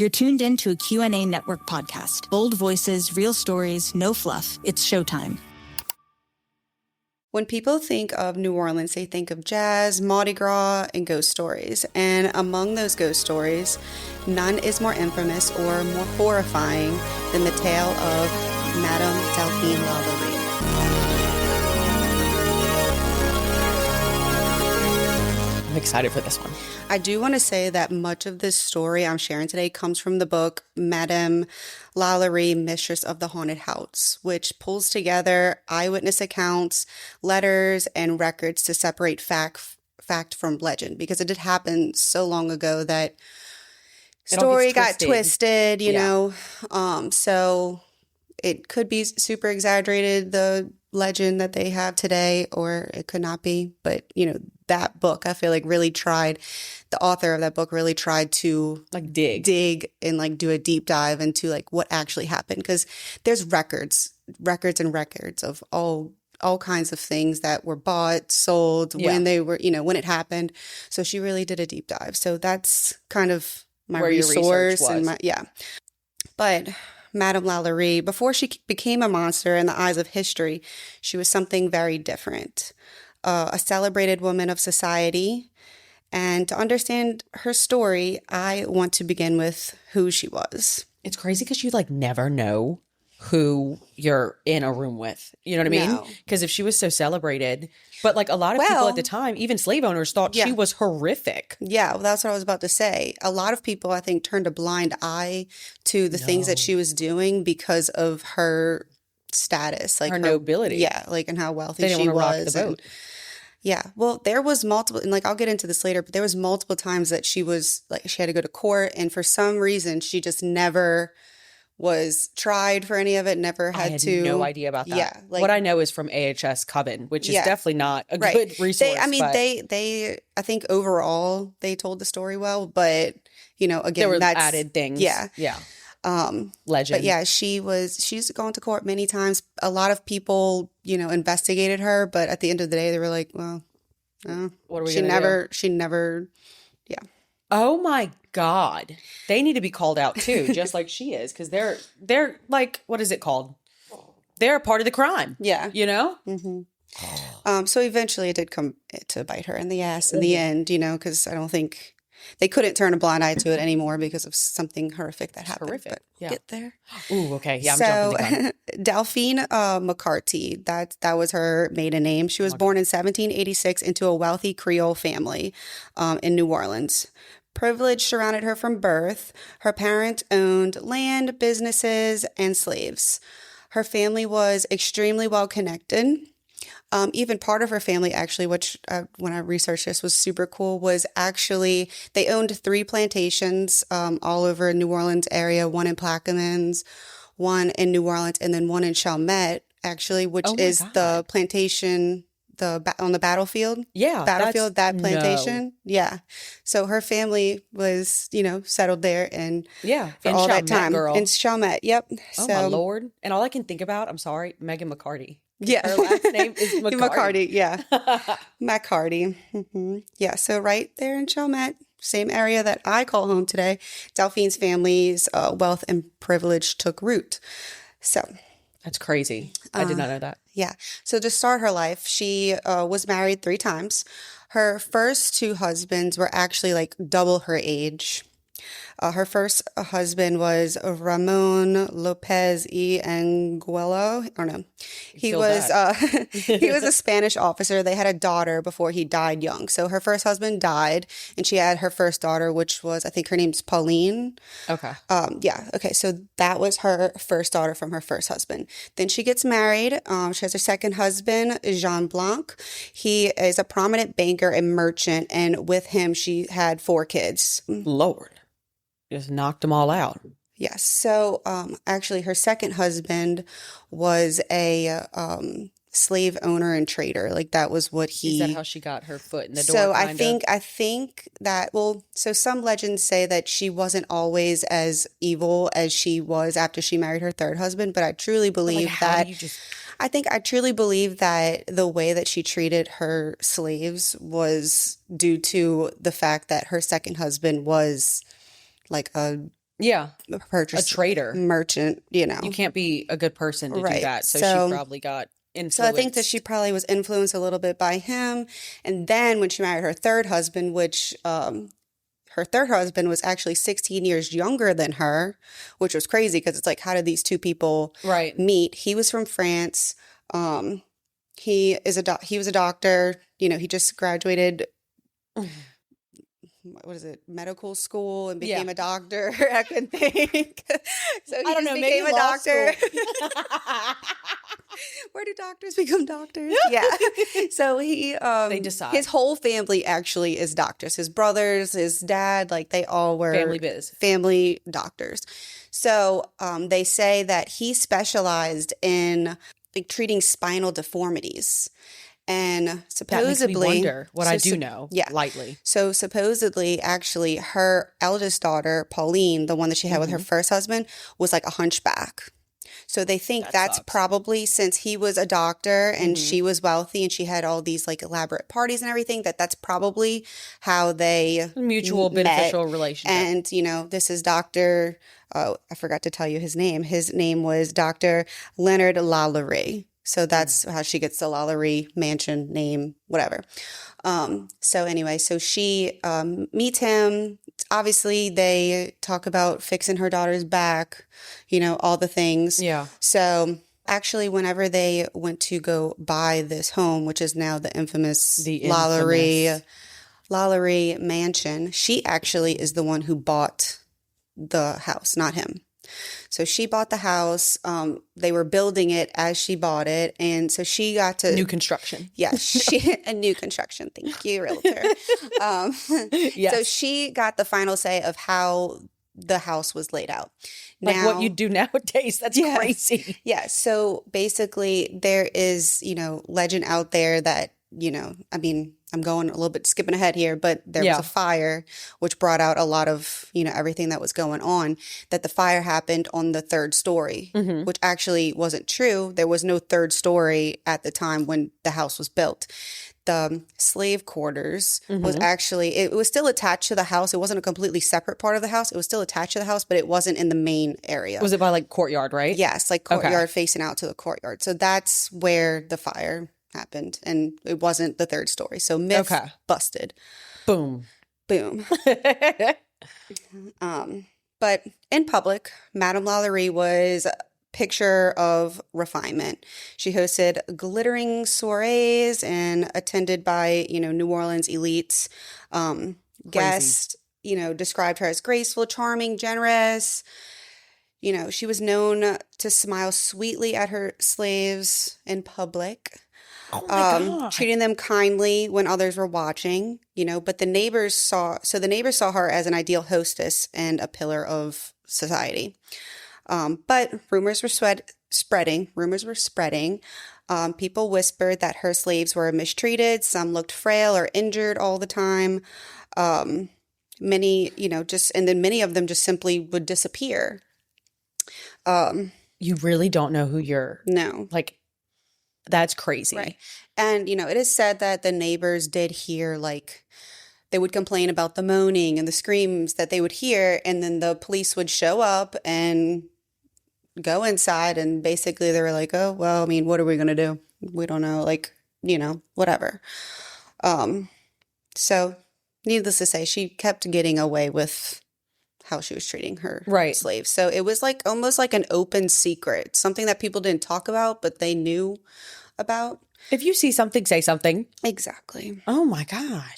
You're tuned into a Q&A Network podcast. Bold voices, real stories, no fluff. It's showtime. When people think of New Orleans, they think of jazz, Mardi Gras, and ghost stories. And among those ghost stories, none is more infamous or more horrifying than the tale of Madame Delphine Lalaurie. I'm excited for this one. I do want to say that much of this story I'm sharing today comes from the book Madame Lalaurie, Mistress of the Haunted House, which pulls together eyewitness accounts, letters, and records to separate fact from legend, because it did happen so long ago that story got twisted, you know. So it could be super exaggerated, the legend that they have today, or it could not be. But, you know, that book, I feel like the author of that book really tried to like dig and like do a deep dive into like what actually happened. Because there's records and records of all kinds of things that were bought, sold, when they were, you know, when it happened. So she really did a deep dive. So that's kind of my resource. And but Madame Lalaurie, before she became a monster in the eyes of history, she was something very different. A celebrated woman of society. And to understand her story, I want to begin with who she was. It's crazy because you like never know who you're in a room with. You know what I mean? Because if she was so celebrated, but like a lot of people at the time, even slave owners, thought she was horrific. Yeah, well, that's what I was about to say. A lot of people, I think, turned a blind eye to the things that she was doing because of her status, like her nobility. Yeah, like and how wealthy she was. Rock the boat. Yeah, well, there was multiple, and like I'll get into this later, but there was multiple times that she was like she had to go to court, and for some reason she just never was tried for any of it. Never had I had no idea about that. Yeah, like, what I know is from AHS Coven, which is definitely not a good resource. They I think overall they told the story well, but you know, again, there were added things. Yeah. Legend. But yeah, she's gone to court many times. A lot of people, you know, investigated her, but at the end of the day, they were like, well, what are we she never, yeah. Oh my God. They need to be called out too, just like she is, because they're like, what is it called? They're a part of the crime. Yeah. You know? Mm-hmm. So eventually it did come to bite her in the ass in the end, you know, because I don't think they couldn't turn a blind eye to it anymore because of something horrific that happened. Horrific. But yeah. Get there. Ooh, okay. Yeah, I'm jumping the gun. Delphine McCarty, that was her maiden name. She was born in 1786 into a wealthy Creole family in New Orleans. Privilege surrounded her from birth. Her parents owned land, businesses, and slaves. Her family was extremely well connected. Even part of her family, actually, which when I researched this was super cool, was actually they owned 3 plantations all over New Orleans area, one in Plaquemines, one in New Orleans, and then one in Chalmette, actually, which is the plantation on the battlefield. Yeah. That plantation. No. Yeah. So her family was, you know, settled there and for all that time. Girl. In Chalmette. Yep. Oh, my Lord. And all I can think about, I'm sorry, Megan McCarty. Yeah. Her last name is McCarty. McCarty, yeah. McCarty. Mm-hmm. Yeah. So right there in Chalmette, same area that I call home today, Delphine's family's wealth and privilege took root. So that's crazy. I did not know that. Yeah. So to start her life, she was married 3 times. Her first 2 husbands were actually like double her age. Her first husband was Ramon Lopez y Angulo. I don't know. He was a Spanish officer. They had a daughter before he died young. So her first husband died, and she had her first daughter, which was, I think her name's Pauline. Okay. Yeah. Okay. So that was her first daughter from her first husband. Then she gets married. She has her second husband, Jean Blanc. He is a prominent banker and merchant, and with him, she had 4 kids. Lord. Just knocked them all out. Yes. So actually, her second husband was a slave owner and trader. Like that was what he. Is that how she got her foot in the door? So I think that so some legends say that she wasn't always as evil as she was after she married her third husband. But I truly believe I think I truly believe that the way that she treated her slaves was due to the fact that her second husband was like a purchase a traitor, merchant, You can't be a good person to do that. So she probably got influenced. So I think that she probably was influenced a little bit by him. And then when she married her third husband, which her third husband was actually 16 years younger than her, which was crazy because it's like, how did these two people meet? He was from France. He was a doctor. He just graduated. What is it? Medical school and became a doctor. I couldn't think. So he became a doctor. Where do doctors become doctors? Yeah. So they decide. His whole family actually is doctors. His brothers, his dad, like they all were family doctors. So they say that he specialized in like treating spinal deformities. And supposedly, that makes me wonder what I do know lightly. So supposedly, actually, her eldest daughter, Pauline, the one that she had with her first husband, was like a hunchback. So they think that's probably, since he was a doctor and she was wealthy and she had all these like elaborate parties and everything, that's probably how they mutual beneficial relationship. And this is Dr. I forgot to tell you his name. His name was Dr. Leonard Lalaurie. So that's how she gets the Lalaurie mansion name, whatever. So anyway, so she meets him. Obviously, they talk about fixing her daughter's back, all the things. Yeah. So actually, whenever they went to go buy this home, which is now the infamous Lalaurie mansion, she actually is the one who bought the house, not him. So she bought the house. They were building it as she bought it. And so she got to... New construction. Yes, a new construction. Thank you, Realtor. Yes. So she got the final say of how the house was laid out. Like what you do nowadays. That's crazy. Yeah. So basically there is, legend out there that, I'm going a little bit skipping ahead here, but there was a fire which brought out a lot of, everything that was going on, that the fire happened on the third story, which actually wasn't true. There was no third story at the time when the house was built. The slave quarters was actually, it was still attached to the house. It wasn't a completely separate part of the house. It was still attached to the house, but it wasn't in the main area. Was it by like courtyard, right? Yes, like courtyard facing out to the courtyard. So that's where the fire happened, and it wasn't the third story. So myth busted. Boom. But in public, Madame Lalaurie was a picture of refinement. She hosted glittering soirees and attended by, New Orleans elites. Guests, described her as graceful, charming, generous. She was known to smile sweetly at her slaves in public. Oh my God. Treating them kindly when others were watching, but the neighbors saw her as an ideal hostess and a pillar of society. But rumors were spreading. People whispered that her slaves were mistreated. Some looked frail or injured all the time. Many, and then many of them just simply would disappear. You really don't know who you're. No. Like, that's crazy. Right. And, it is said that the neighbors did hear, like, they would complain about the moaning and the screams that they would hear. And then the police would show up and go inside. And basically they were like, oh, well, what are we going to do? We don't know. Like, whatever. So needless to say, she kept getting away with how she was treating her slaves. So it was like almost like an open secret, something that people didn't talk about, but they knew about. If you see something, say something. Exactly. Oh my God.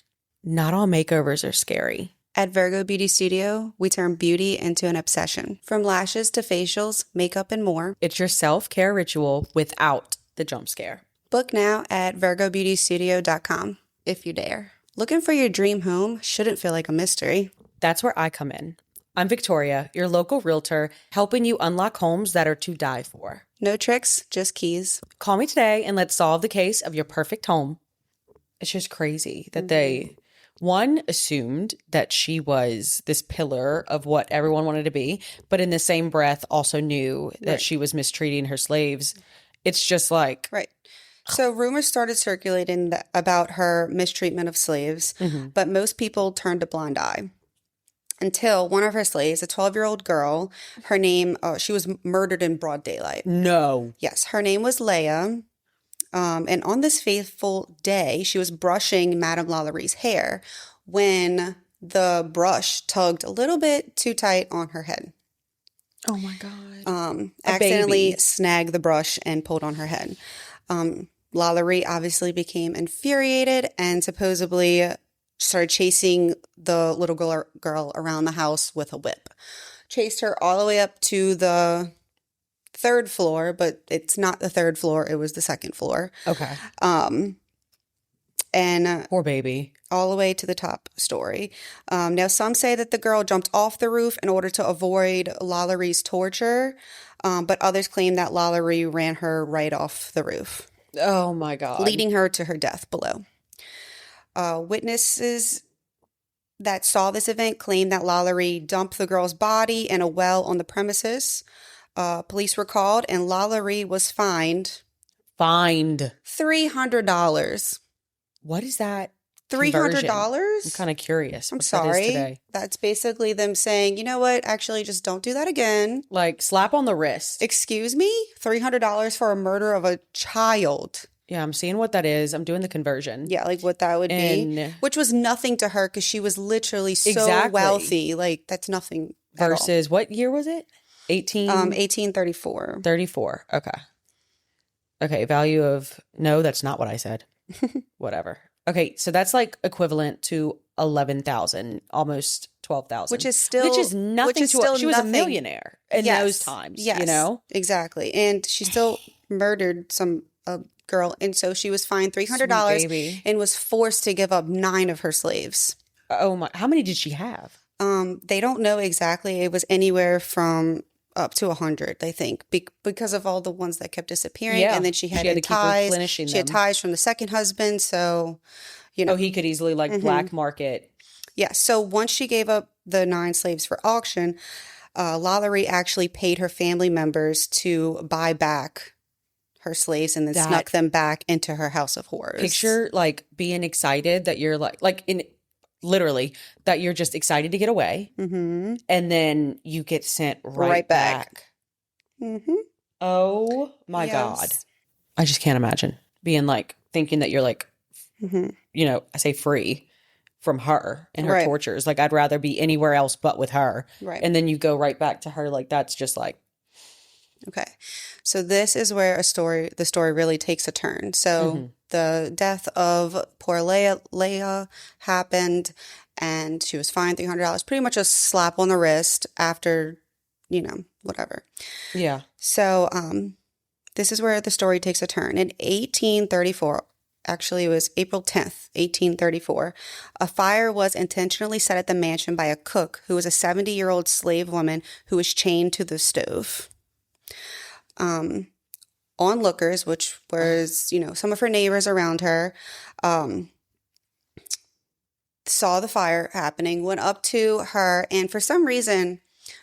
Not all makeovers are scary. At Virgo Beauty Studio, we turn beauty into an obsession. From lashes to facials, makeup, and more. It's your self-care ritual without the jump scare. Book now at virgobeautystudio.com if you dare. Looking for your dream home shouldn't feel like a mystery. That's where I come in. I'm Victoria, your local realtor, helping you unlock homes that are to die for. No tricks, just keys. Call me today and let's solve the case of your perfect home. It's just crazy that they, one, assumed that she was this pillar of what everyone wanted to be, but in the same breath also knew that she was mistreating her slaves. It's just like... Right. So rumors started circulating about her mistreatment of slaves, but most people turned a blind eye. until one of her slaves, a 12-year-old girl, her name, she was murdered in broad daylight. No. Yes, her name was Leah. And on this fateful day, she was brushing Madame Lallaurie's hair when the brush tugged a little bit too tight on her head. Oh my God. Accidentally baby. snagged the brush and pulled on her head. Lalaurie obviously became infuriated and supposedly started chasing the little girl around the house with a whip. Chased her all the way up to the third floor, but it's not the third floor. It was the second floor. Okay. And Poor baby. all the way to the top story. Now, some say that the girl jumped off the roof in order to avoid Lallaurie's torture, but others claim that Lalaurie ran her right off the roof, Oh my God. leading her to her death below. Witnesses that saw this event claim that Lalaurie dumped the girl's body in a well on the premises. Police were called, and Lalaurie was fined $300. What is that? $300? I'm kind of curious. I'm what that is sorry. today. That's basically them saying, you know what? Actually, just don't do that again. Like slap on the wrist. Excuse me? $300 for a murder of a child. Yeah, I'm seeing what that is. I'm doing the conversion. Yeah, like what that would be. And- Which was nothing to her because she was literally so Exactly. wealthy. Like, that's nothing at all. Versus what year was it? 1834. 34. Okay, value of no, that's not what I said. Whatever. Okay, so that's like equivalent to 11,000, almost 12,000. Which is nothing to her. She was a nothing. millionaire in Yes, those times, yes, you know? Exactly. And she still murdered a girl, and so she was fined Sweet $300 baby. and was forced to give up 9 of her slaves. Oh my, how many did she have? They don't know exactly. It was anywhere from up to 100, I think, because of all the ones that kept disappearing. Yeah. And then she had She had to keep ties. replenishing She had them. ties from the second husband. So, you know. Oh, he could easily like black market. Yeah. So once she gave up the 9 slaves for auction, Lalaurie actually paid her family members to buy back her slaves and then snuck them back into her house of horrors. Picture like being excited that you're like in literally that you're just excited to get away, and then you get sent right back. Mm-hmm. Oh my God, Yes. I just can't imagine being like thinking that you're like, you know, I say free from her and her Right. tortures. Like I'd rather be anywhere else but with her, Right. and then you go right back to her. Like that's just like. Okay. So this is where the story really takes a turn. So the death of poor Leah happened, and she was fined $300, pretty much a slap on the wrist after, you know, whatever. Yeah. So this is where the story takes a turn. In 1834, actually it was April 10th, 1834, a fire was intentionally set at the mansion by a cook who was a 70-year-old slave woman who was chained to the stove. Onlookers, which was, you know, some of her neighbors around her, saw the fire happening, went up to her, and for some reason,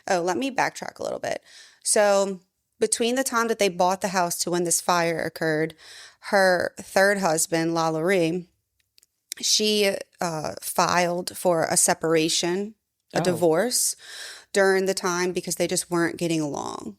let me backtrack a little bit. So between the time that they bought the house to when this fire occurred, her third husband, Lalaurie, she filed for a separation, a divorce during the time because they just weren't getting along.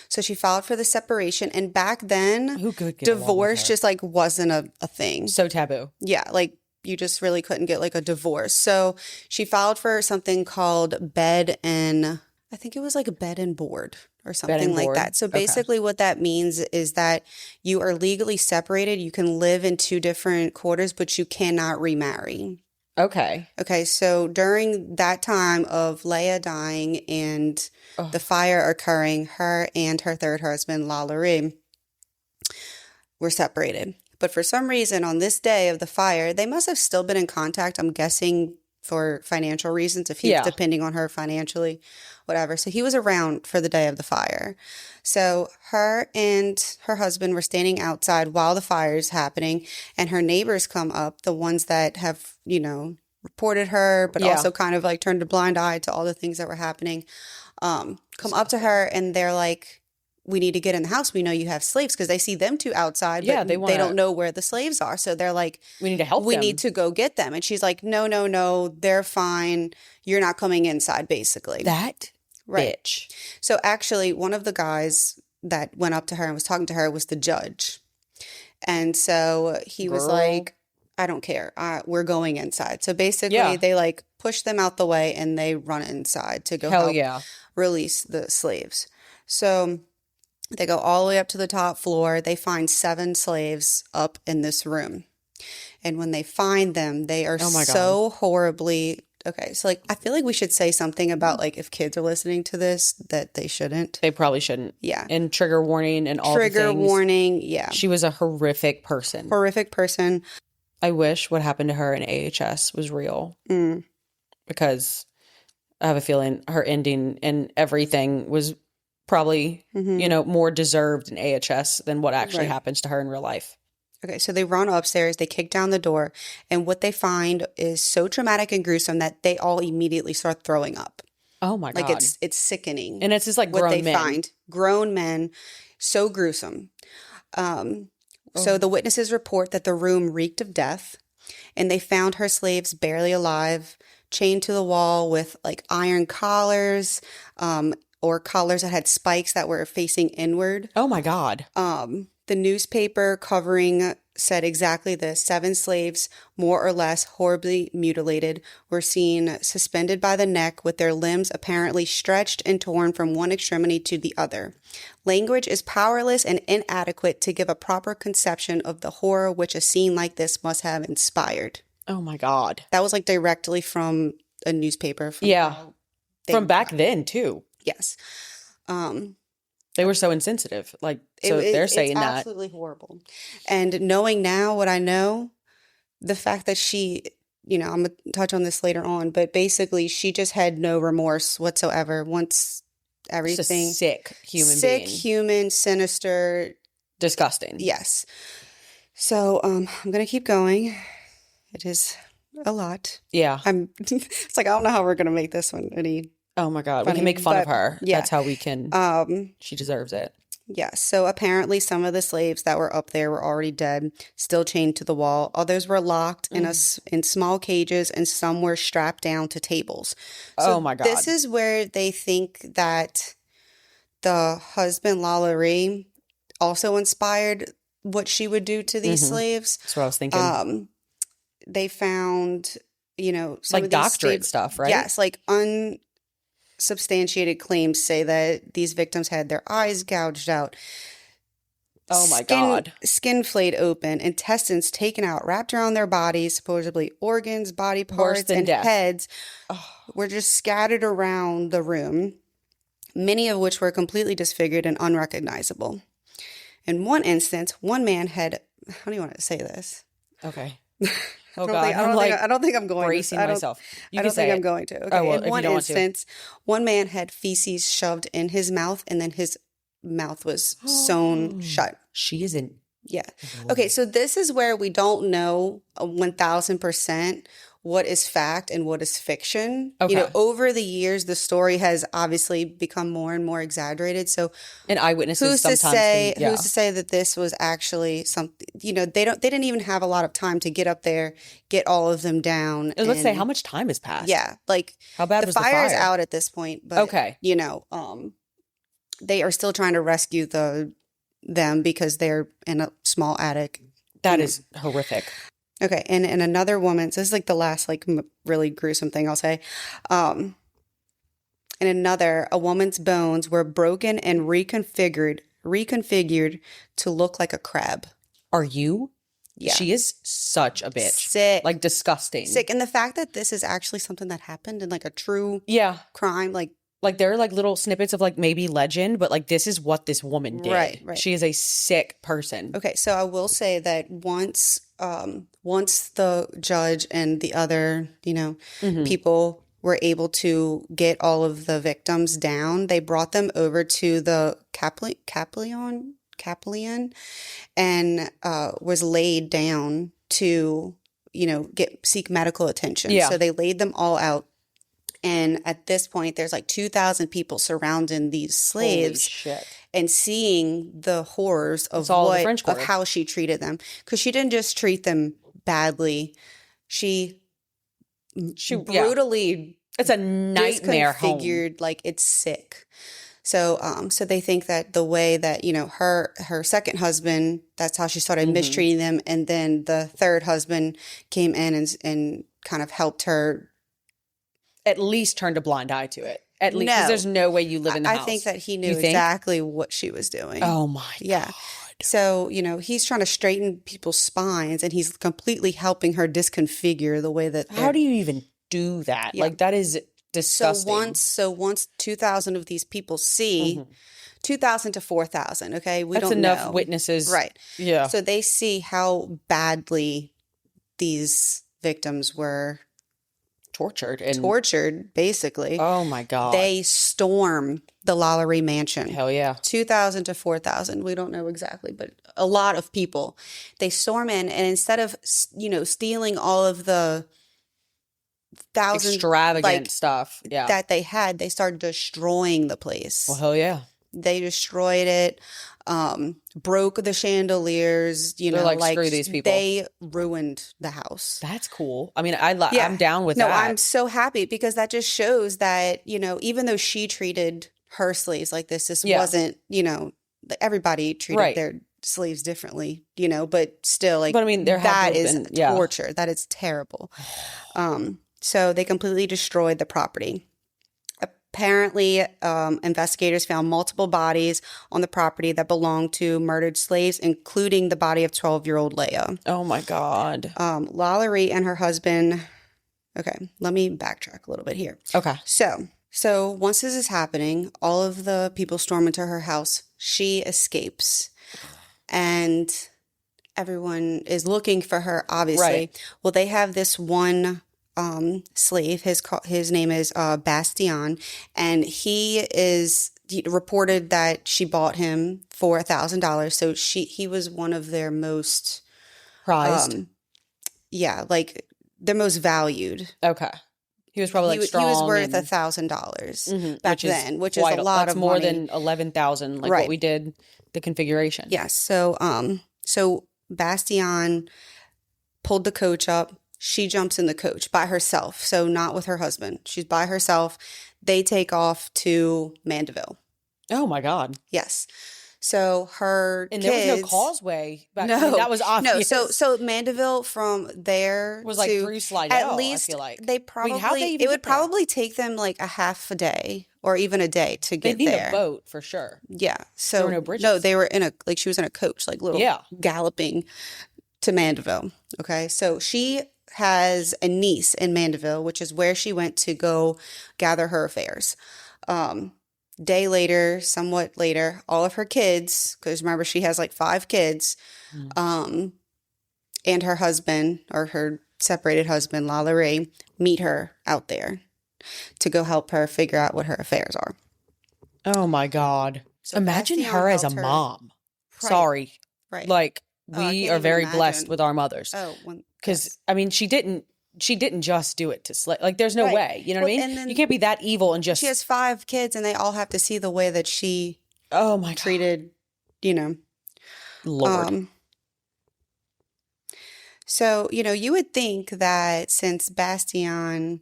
So she filed for the separation, and back then, Who could get along with divorce her? just like wasn't a thing. So taboo. Yeah, like you just really couldn't get like a divorce. So she filed for something called bed and I think it was like a bed and board or something like board. that. So Okay. basically what that means is that you are legally separated. You can live in 2 different quarters, but you cannot remarry. Okay. Okay, so during that time of Leah dying and the fire occurring, her and her third husband, Lalaurie, were separated. But for some reason, on this day of the fire, they must have still been in contact, I'm guessing for financial reasons, if he's depending on her financially, whatever. So he was around for the day of the fire. So her and her husband were standing outside while the fire is happening, and her neighbors come up, the ones that have, you know, reported her, but also kind of like turned a blind eye to all the things that were happening, come up to her and they're like, we need to get in the house. We know you have slaves, because they see them two outside, but they don't know where the slaves are. So they're like, we need to help we them. need to go get them. And she's like, no, they're fine. You're not coming inside, basically. That bitch. So actually, one of the guys that went up to her and was talking to her was the judge. And so he was like, I don't care. We're going inside. So basically, they like push them out the way and they run inside to go help release the slaves. So they go all the way up to the top floor. They find 7 slaves up in this room. And when they find them, they are so horribly... Okay, so like I feel like we should say something about like if kids are listening to this that they shouldn't. They probably shouldn't. Yeah. And trigger warning and all trigger the things. warning, yeah. She was a horrific person. Horrific person. I wish what happened to her in AHS was real. Because I have a feeling her ending and everything was probably, you know, more deserved in AHS than what actually happens to her in real life. Okay, so they run upstairs, they kick down the door, and what they find is so traumatic and gruesome that they all immediately start throwing up. Oh my God. Like it's sickening. And it's just like what grown they men. find. Grown men, so gruesome. So the witnesses report that the room reeked of death, and they found her slaves barely alive, chained to the wall with like iron collars, or collars that had spikes that were facing inward. Oh my God. The newspaper covering said exactly this. 7 slaves, more or less horribly mutilated, were seen suspended by the neck with their limbs apparently stretched and torn from one extremity to the other. Language is powerless and inadequate to give a proper conception of the horror which a scene like this must have inspired. Oh my God. That was like directly from a newspaper. From back then too. Yes. They were so insensitive. Like, so they're saying that. It's absolutely horrible. And knowing now what I know, the fact that she, you know, I'm going to touch on this later on, but basically she just had no remorse whatsoever once everything. Just a sick human being. Sick, human, sinister. Disgusting. Yes. So I'm going to keep going. It is a lot. Yeah. It's like, I don't know how we're going to make this one any... Oh my God. Funny, we can make fun of her. Yeah. That's how we can. She deserves it. Yeah. So apparently some of the slaves that were up there were already dead, still chained to the wall. Others were locked in small cages, and some were strapped down to tables. So oh my God. This is where they think that the husband, Lalaurie, also inspired what she would do to these slaves. That's what I was thinking. They found, you know, some like of these doctorate stuff, right? Yes, like unsubstantiated claims say that these victims had their eyes gouged out. Oh my God. Skin flayed open, intestines taken out, wrapped around their bodies, supposedly organs, body parts, and heads were just scattered around the room, many of which were completely disfigured and unrecognizable. In one instance, one man had, how do you want to say this? Okay. Oh God! I don't think I'm going bracing to. myself. I don't think I'm going to. Okay. Oh, well, in one instance, one man had feces shoved in his mouth, and then his mouth was sewn shut. She is in. Yeah. Okay. So this is where we don't know 1,000% what is fact and what is fiction. Okay. You know, over the years, the story has obviously become more and more exaggerated. So, and eyewitnesses who's to sometimes say that this was actually something? You know, they didn't even have a lot of time to get up there, get all of them down. Let's say how much time has passed. Yeah, like how bad was the fire? The fire's out at this point, but you know, they are still trying to rescue them because they're in a small attic. That is horrific. Okay, and another woman, so this is like the last like really gruesome thing I'll say. And a woman's bones were broken and reconfigured to look like a crab. Are you? Yeah. She is such a bitch. Sick. Like disgusting. Sick. And the fact that this is actually something that happened in like a true crime, like there are like little snippets of like maybe legend, but like this is what this woman did. Right. She is a sick person. Okay, so I will say that once the judge and the other, you know, people were able to get all of the victims down, they brought them over to the Capellion and was laid down to, you know, seek medical attention. Yeah. So they laid them all out And at this point, there's like 2,000 people surrounding these slaves Holy shit. and seeing the horrors of all the French of Quarter. how she treated them. Because she didn't just treat them badly. She brutally It's a nightmare home. disconfigured, like it's sick. So so they think that the way that, you know, her second husband, that's how she started mistreating them, and then the third husband came in and kind of helped her. At least turned a blind eye to it. At least, because there's no way you live in the house. I think that he knew exactly what she was doing. Oh my God. So, you know, he's trying to straighten people's spines, and he's completely helping her disconfigure the way that. How do you even do that? Yeah. Like, that is disgusting. So once 2,000 of these people see, 2,000 to 4,000. Okay, That's don't enough know. Witnesses, right? Yeah. So they see how badly these victims were tortured, basically. Oh my God. They storm the Lalaurie mansion. Hell yeah. 2,000 to 4,000. We don't know exactly, but a lot of people. They storm in, and instead of, you know, stealing all of the thousands extravagant stuff that they had, they started destroying the place. Well, hell yeah. They destroyed it, broke the chandeliers, you know, like screw these people. They ruined the house. That's cool. I mean, I'm down with that. No, I'm so happy, because that just shows that, you know, even though she treated her slaves like this wasn't, you know, everybody treated their slaves differently, you know, but still, like, but I mean, that is torture. That is terrible. So they completely destroyed the property. Apparently, investigators found multiple bodies on the property that belonged to murdered slaves, including the body of 12-year-old Leah. Oh, my God. Lalaurie and her husband. Okay, let me backtrack a little bit here. Okay. So once this is happening, all of the people storm into her house. She escapes. And everyone is looking for her, obviously. Right. Well, they have this one slave. His name is Bastien, and he reported that she bought him for $1,000. So he was one of their most prized. Like their most valued. Okay. He was probably strong. He was worth $1,000 back then, which is a lot of more money. Than 11,000, like what we did the configuration. Yes. So Bastien pulled the coach up. She jumps in the coach by herself, so not with her husband. She's by herself. They take off to Mandeville. Oh, my God. Yes. So her and kids, there was no causeway. Back then. That was obvious. No, so Mandeville from there was like through Slidell. At least I feel like they probably it would probably take them like a half a day or even a day to get there. They need a boat for sure. Yeah. So there were no bridges. No, they were she was in a coach, like little galloping to Mandeville. Okay, so she has a niece in Mandeville, which is where she went to go gather her affairs. Day later, somewhat later, all of her kids, because remember she has like 5 kids, and her husband, or her separated husband, Lalaurie, meet her out there to go help her figure out what her affairs are. Oh my God. So imagine her as a mom. Right. Sorry. Right. Like, we are very blessed with our mothers. Oh, because I mean, she didn't just do it to slay. Like, there's no way. You know what I mean? You can't be that evil and just. She has 5 kids, and they all have to see the way that she. Oh my treated, you know. Lord. So, you know, you would think that since Bastien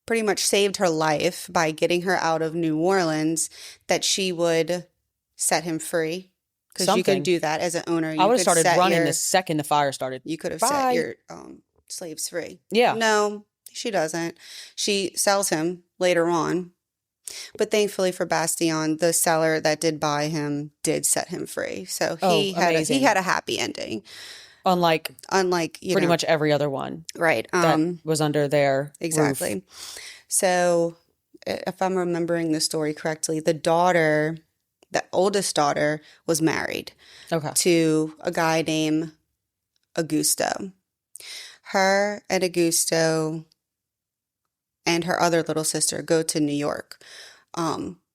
pretty much saved her life by getting her out of New Orleans, that she would set him free. Because you can do that as an owner. I would have started running the second the fire started. You could have set your slaves free. Yeah. No, she doesn't. She sells him later on. But thankfully for Bastien, the seller that did buy him did set him free. So he had a happy ending. Unlike pretty much every other one. Right. That was under their exactly. roof. So if I'm remembering the story correctly, the oldest daughter was married to a guy named Augusto. Her and Augusto and her other little sister go to New York.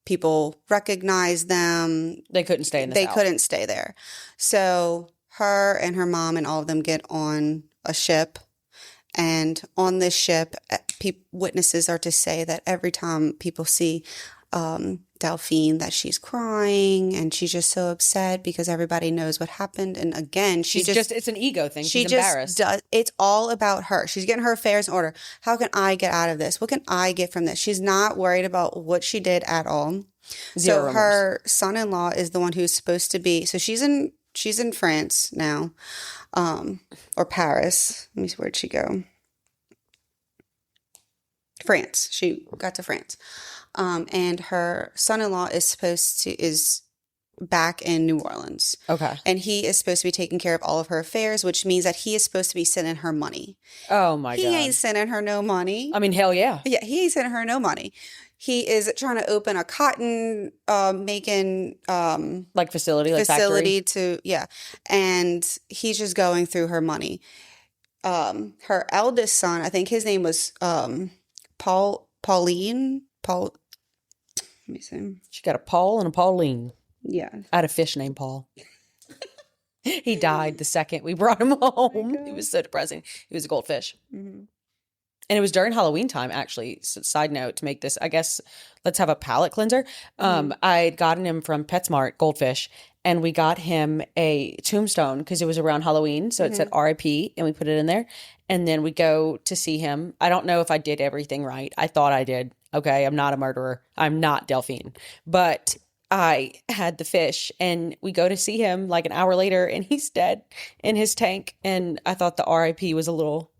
People recognize them. They couldn't stay in the South. They couldn't stay there. So her and her mom and all of them get on a ship And on this ship, witnesses are to say that every time people see Delphine, that she's crying and she's just so upset because everybody knows what happened. And again, she's just it's an ego thing. She She's just embarrassed. It's all about her. She's getting her affairs in order. How can I get out of this? What can I get from this? She's not worried about what she did at all. Zero So her son-in-law is the one who's supposed to be. So she's in France now, or Paris. Let me see, where'd she go? France. She got to France. And her son-in-law is back in New Orleans. Okay. And he is supposed to be taking care of all of her affairs, which means that he is supposed to be sending her money. Oh my God. He ain't sending her no money. I mean, hell yeah. Yeah, he ain't sending her no money. He is trying to open a cotton making Like facility facility to and he's just going through her money. Her eldest son, I think his name was Pauline. Let me see. She got a Paul and a Pauline. Yeah. I had a fish named Paul. He died the second we brought him home. It was so depressing. He was a goldfish. Mm-hmm. And it was during Halloween time, actually. So, side note, to make this, I guess, let's have a palate cleanser. I'd gotten him from PetSmart, goldfish, and we got him a tombstone because it was around Halloween. So it said RIP, and we put it in there. And then we go to see him. I don't know if I did everything right. I thought I did. Okay, I'm not a murderer. I'm not Delphine. But I had the fish, and we go to see him like an hour later, and he's dead in his tank. And I thought the RIP was a little,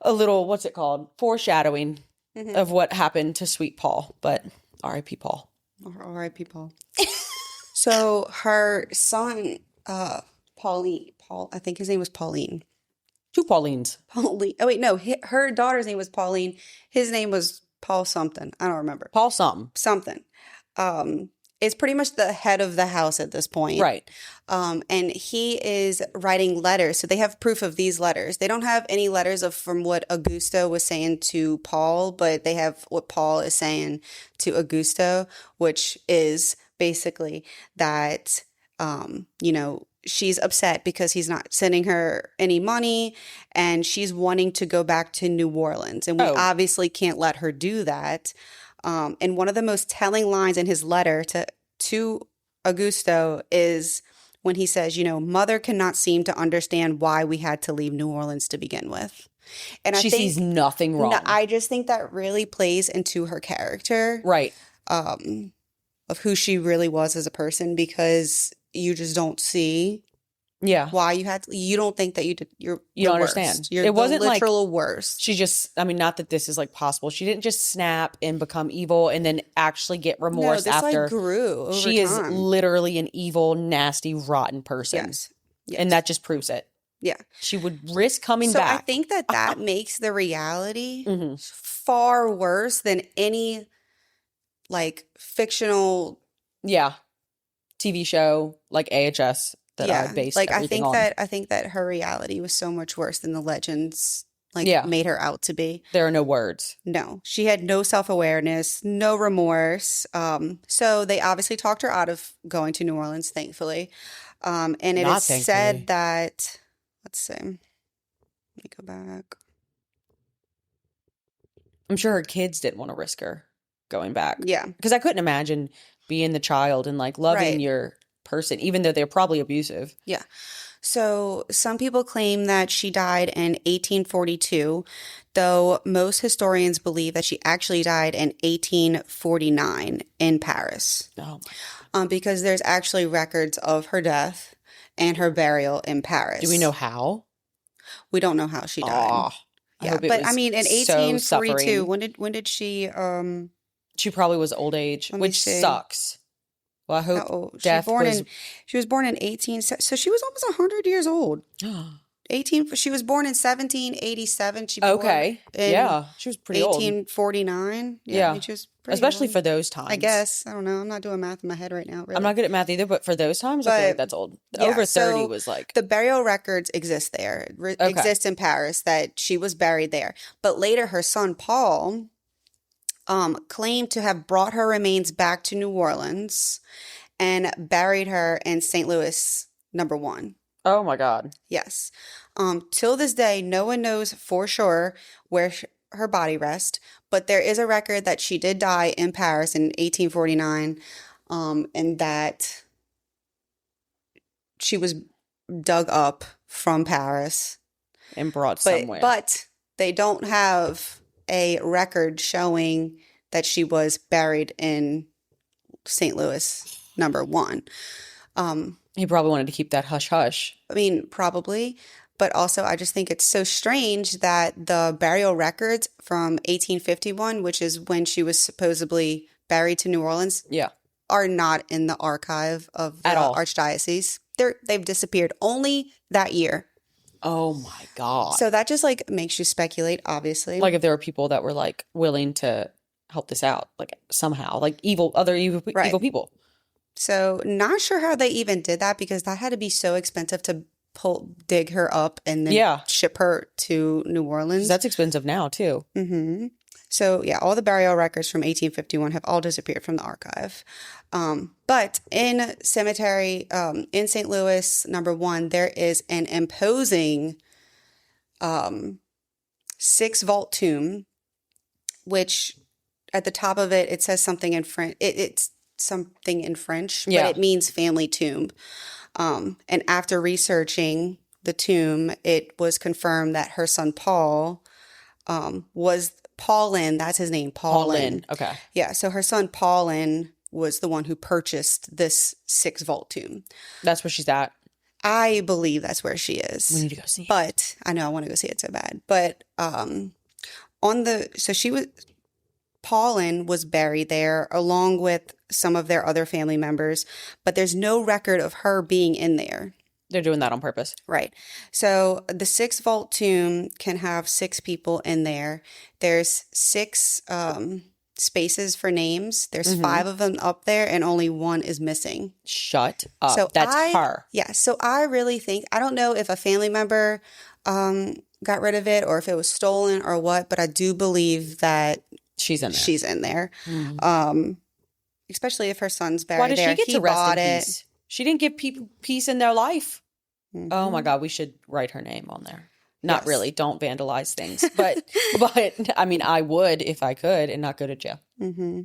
what's it called? Foreshadowing of what happened to sweet Paul, but RIP Paul. R.I.P. Paul. So her son, Paul, I think his name was Pauline. Two Paulines. Pauline. Oh, wait, no. Her daughter's name was Pauline. His name was Paul something. I don't remember. Paul something. Something. Is pretty much the head of the house at this point. Right. And he is writing letters. So they have proof of these letters. They don't have any letters from what Augusto was saying to Paul, but they have what Paul is saying to Augusto, which is basically that, she's upset because he's not sending her any money and she's wanting to go back to New Orleans. And we obviously can't let her do that. And one of the most telling lines in his letter to Augusto is when he says, mother cannot seem to understand why we had to leave New Orleans to begin with. And she sees nothing wrong. No, I just think that really plays into her character. Right. Of who she really was as a person, because you just don't see why you don't think that you don't understand. You're it wasn't the literal worst. She just, not that this is like possible. She didn't just snap and become evil and then actually get remorse after. Like grew over she time. Is literally an evil, nasty, rotten person. Yes. And that just proves it. Yeah. She would risk coming back. So I think that makes the reality far worse than any like fictional TV show like AHS that I based everything on. I think that her reality was so much worse than the legends made her out to be. There are no words. No. She had no self-awareness, no remorse. So they obviously talked her out of going to New Orleans, thankfully. And it is said that, let's see. Let me go back. I'm sure her kids didn't want to risk her going back. Yeah. Because I couldn't imagine being the child and like loving your person, even though they're probably abusive. Yeah. So some people claim that she died in 1842, though most historians believe that she actually died in 1849 in Paris. Oh my God. Because there's actually records of her death and her burial in Paris. Do we know how? We don't know how she died. In 1842, when did she? She probably was old age, which sucks. Well, I hope death she was born in 18. So she was almost 100 years old. 18. She was born in 1787. She was she was pretty old. 1849. Yeah, I mean, she was pretty especially old. For those times. I guess I don't know. I'm not doing math in my head right now. Really. I'm not good at math either, but for those times, I feel like that's old. Over 30 was like the burial records exist there. Exist in Paris that she was buried there. But later, her son Paul claimed to have brought her remains back to New Orleans and buried her in St. Louis, #1. Oh my God. Yes. Till this day, no one knows for sure where her body rests, but there is a record that she did die in Paris in 1849, and that she was dug up from Paris. And brought somewhere. But they don't have a record showing that she was buried in St. Louis, number 1. He probably wanted to keep that hush-hush. I mean, probably. But also, I just think it's so strange that the burial records from 1851, which is when she was supposedly buried to New Orleans, Yeah. are not in the archive of the At all. Archdiocese. They've disappeared only that year. Oh my God. So that just like makes you speculate, obviously. Like if there were people that were like willing to help this out, like somehow, like other evil people. So not sure how they even did that, because that had to be so expensive to dig her up and then ship her to New Orleans. That's expensive now too. Mm-hmm. So yeah, all the burial records from 1851 have all disappeared from the archive. But in cemetery, in St. Louis, number 1, there is an imposing 6-vault tomb, which at the top of it says something in French. It's something in French, but it means family tomb. And after researching the tomb, it was confirmed that her son Paul was Paulin. That's his name, Paulin. Okay. Yeah. So her son Paulin was the one who purchased this 6-vault tomb. That's where she's at. I believe that's where she is. We need to go see it. But I know I want to go see it so bad. But Paulin was buried there along with some of their other family members, but there's no record of her being in there. They're doing that on purpose. Right. So the 6-vault tomb can have 6 people in there. There's 6 spaces for names. There's 5 of them up there, and only 1 is missing. Shut up. So That's her. Yeah. So I really think, I don't know if a family member got rid of it or if it was stolen or what, but I do believe that she's in there. She's in there. Especially if her son's buried there. Why does she get to rest in peace? She didn't give people peace in their life. Mm-hmm. Oh my God, we should write her name on there. Not really. Don't vandalize things. But I mean, I would if I could and not go to jail. Mm-hmm.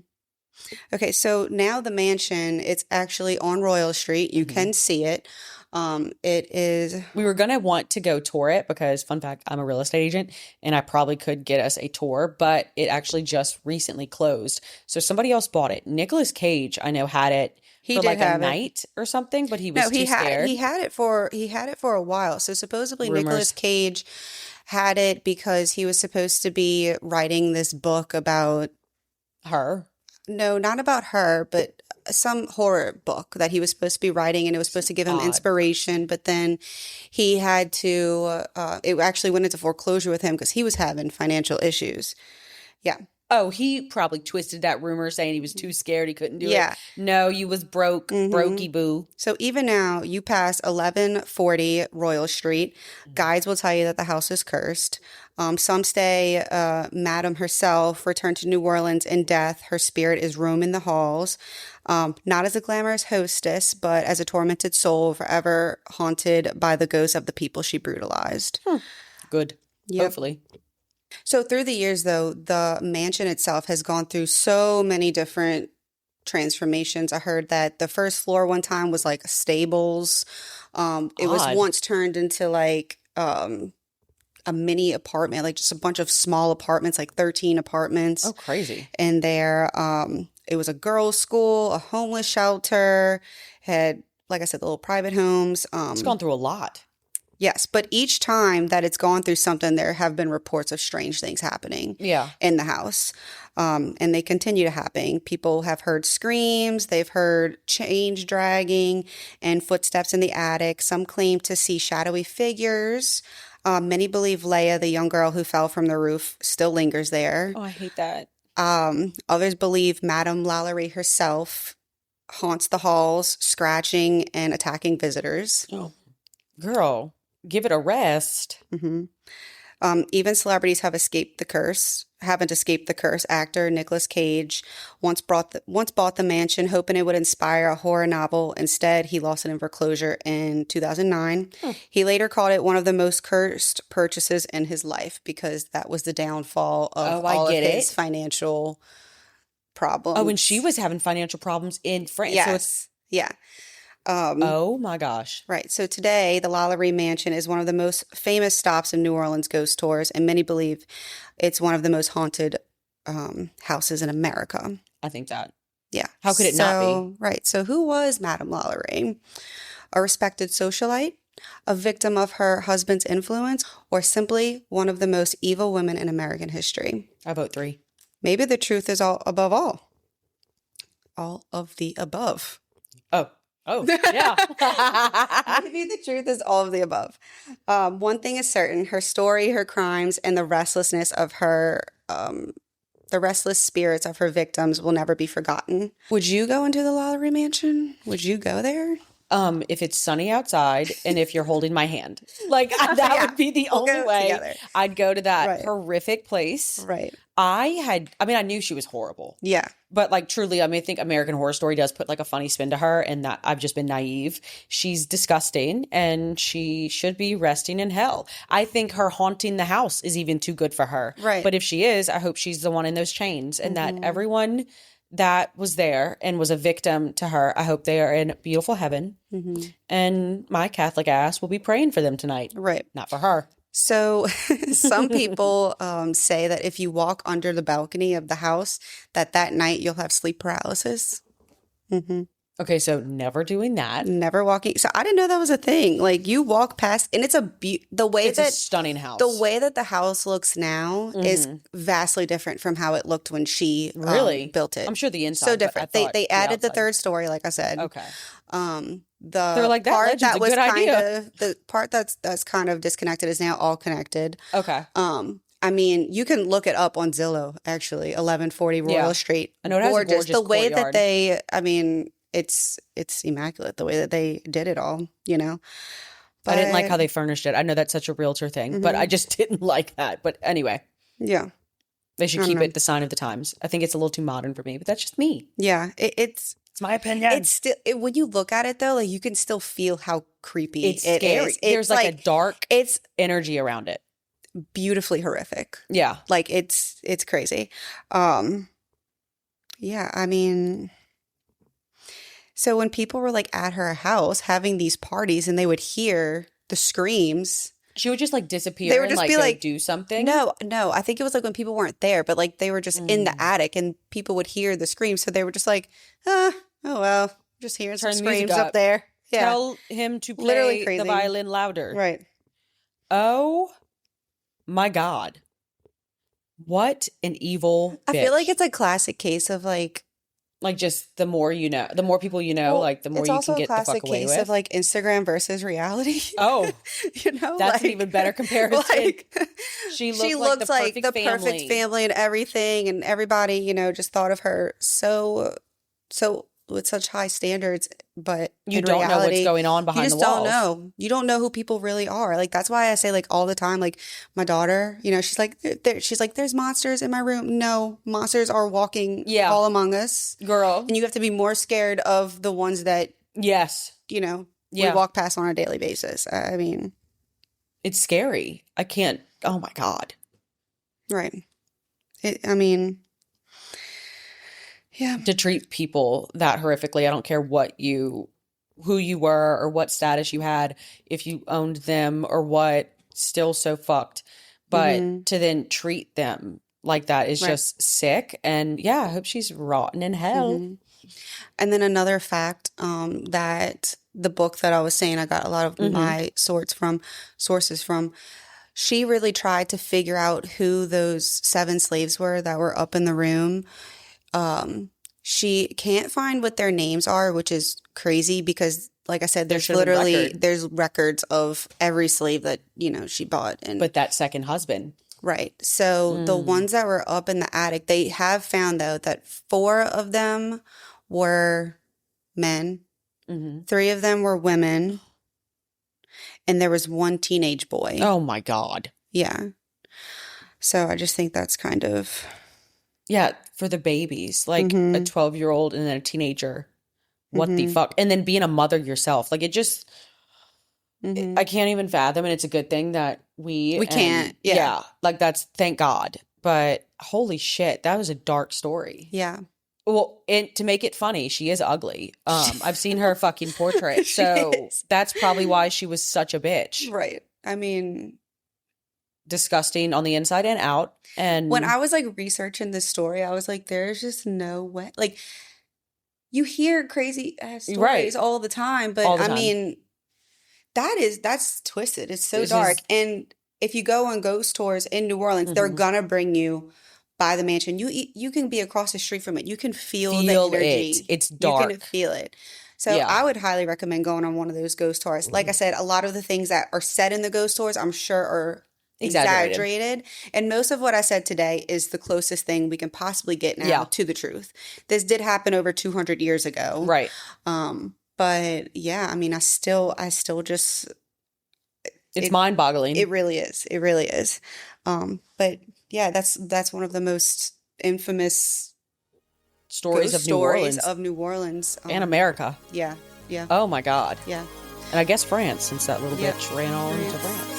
Okay, so now the mansion, it's actually on Royal Street. You can see it. It is. We were going to want to go tour it because, fun fact, I'm a real estate agent and I probably could get us a tour, but it actually just recently closed. So somebody else bought it. Nicolas Cage, I know, had it. He for like a night or something, but he was too scared. He had it for a while. So supposedly Nicolas Cage had it because he was supposed to be writing this book about her. No, not about her, but some horror book that he was supposed to be writing, and it was supposed to give him inspiration. But then he had to. It actually went into foreclosure with him because he was having financial issues. Yeah. Oh, he probably twisted that rumor saying he was too scared he couldn't do it. No, you was broke, brokey boo. So even now, you pass 1140 Royal Street. Guides will tell you that the house is cursed. Some say Madame herself returned to New Orleans in death. Her spirit is roaming the halls, not as a glamorous hostess, but as a tormented soul forever haunted by the ghosts of the people she brutalized. Good. Yep. Hopefully. So through the years, though, the mansion itself has gone through so many different transformations. I heard that the first floor one time was like stables. It was once turned into like a mini apartment, like just a bunch of small apartments, like 13 apartments. Oh, crazy. And there, it was a girls' school, a homeless shelter, had, like I said, the little private homes. It's gone through a lot. Yes, but each time that it's gone through something, there have been reports of strange things happening in the house. And they continue to happen. People have heard screams, they've heard chains dragging and footsteps in the attic. Some claim to see shadowy figures. Many believe Leah, the young girl who fell from the roof, still lingers there. Oh, I hate that. Others believe Madame Lalaurie herself haunts the halls, scratching and attacking visitors. Oh, girl. Give it a rest. Mm-hmm. Even celebrities have escaped the curse. Haven't escaped the curse. Actor Nicolas Cage once bought the mansion, hoping it would inspire a horror novel. Instead, he lost it in foreclosure in 2009. He later called it one of the most cursed purchases in his life because that was the downfall of all of his financial problems. Oh, and she was having financial problems in France. Yes. Yeah. Oh my gosh. Right. So today, the Lalaurie Mansion is one of the most famous stops in New Orleans ghost tours, and many believe it's one of the most haunted houses in America. I think that. Yeah. How could it not be? Right. So who was Madame Lalaurie? A respected socialite, a victim of her husband's influence, or simply one of the most evil women in American history? I vote 3. Maybe the truth is all above all. All of the above. Oh, yeah. Maybe the truth is all of the above. One thing is certain: her story, her crimes, and the restlessness of her, the restless spirits of her victims will never be forgotten. Would you go into the Lalaurie Mansion? Would you go there? If it's sunny outside and if you're holding my hand, like that would be the only way together. I'd go to that horrific place. Right. I knew she was horrible. Yeah. But like truly, I think American Horror Story does put like a funny spin to her, and that I've just been naive. She's disgusting and she should be resting in hell. I think her haunting the house is even too good for her. Right. But if she is, I hope she's the one in those chains, and that everyone that was there and was a victim to her, I hope they are in beautiful heaven. And my Catholic ass will be praying for them tonight. Right. Not for her. So some people say that if you walk under the balcony of the house, that night you'll have sleep paralysis. Okay, so never doing that. Never walking. So I didn't know that was a thing. Like you walk past, and it's a stunning house. The way that the house looks now is vastly different from how it looked when she built it. I'm sure the inside so different. They added the third story, like I said. Okay. They're like, that part legend's that a was good kind idea. of the part that's kind of disconnected is now all connected. Okay. I mean, you can look it up on Zillow. Actually, 1140 Royal Street. I know it has a gorgeous the way courtyard. that they. I mean, it's immaculate the way that they did it all. You know. I didn't like how they furnished it. I know that's such a realtor thing, but I just didn't like that. But anyway. Yeah. They should keep it the sign of the times. I think it's a little too modern for me, but that's just me. Yeah, it's my opinion. It's still when you look at it though, like you can still feel how creepy it's scary. Is. There's like a dark energy around it. Beautifully horrific. Yeah, like it's crazy. Yeah, I mean, so when people were like at her house having these parties and they would hear the screams. She would just like disappear. They would just be like, do something. No. I think it was like when people weren't there, but like they were just in the attic and people would hear the screams. So they were just like, oh well, just hearing some screams up there. Yeah. Tell him to play the violin louder. Right. Oh my God. What an evil bitch. I feel like it's a classic case of like just the more you know, the more people you know, like the more you can get the fuck away with. It's also a classic case of like Instagram versus reality. Oh, you know, that's an even better comparison. Like, she looks like the perfect family and everything, and everybody, you know, just thought of her so with such high standards, but you don't know what's going on behind the walls. You just don't know. You don't know who people really are. Like that's why I say like all the time, like my daughter, you know, she's like, there's monsters in my room. No, monsters are walking all among us, girl. And you have to be more scared of the ones that you know we walk past on a daily basis. I mean, it's scary. I can't. Oh my God. Right. I mean. Yeah. To treat people that horrifically, I don't care who you were or what status you had, if you owned them or what, still so fucked. But to then treat them like that is just sick. And yeah, I hope she's rotten in hell. And then another fact that the book that I was saying, I got a lot of my sources from. She really tried to figure out who those 7 slaves were that were up in the room. She can't find what their names are, which is crazy because, like I said, there's records of every slave that, you know, she bought. But that second husband. Right. So the ones that were up in the attic, they have found, though, that 4 of them were men, 3 of them were women, and there was 1 teenage boy. Oh, my God. Yeah. So I just think that's kind of Yeah, for the babies, like a 12-year-old and then a teenager. What the fuck? And then being a mother yourself. Like, it just, I can't even fathom. And it's a good thing that we can't. Yeah. like, that's, thank God. But holy shit, that was a dark story. Yeah. Well, and to make it funny, she is ugly. I've seen her fucking portrait. She So is. that's probably why she was such a bitch. Right. I mean, Disgusting on the inside and out. And when I was like researching this story, I was like, there's just no way. Like, you hear crazy stories Right. all the time, but All the I time. mean, that's twisted. It's so This dark. is- And if you go on ghost tours in New Orleans, they're gonna bring you by the mansion. You can be across the street from it. You can feel the energy. it. It's dark. You can feel it. So Yeah. I would highly recommend going on one of those ghost tours. Like I said, a lot of the things that are said in the ghost tours, I'm sure are exaggerated. And most of what I said today is the closest thing we can possibly get now to the truth. This did happen over 200 years ago. Right. But yeah, I mean, I still just... It's mind-boggling. It really is. It really is. But yeah, that's one of the most infamous stories of New Orleans. of New Orleans. And America. Yeah. Yeah. Oh my God. Yeah. And I guess France, since that little bitch ran all into France.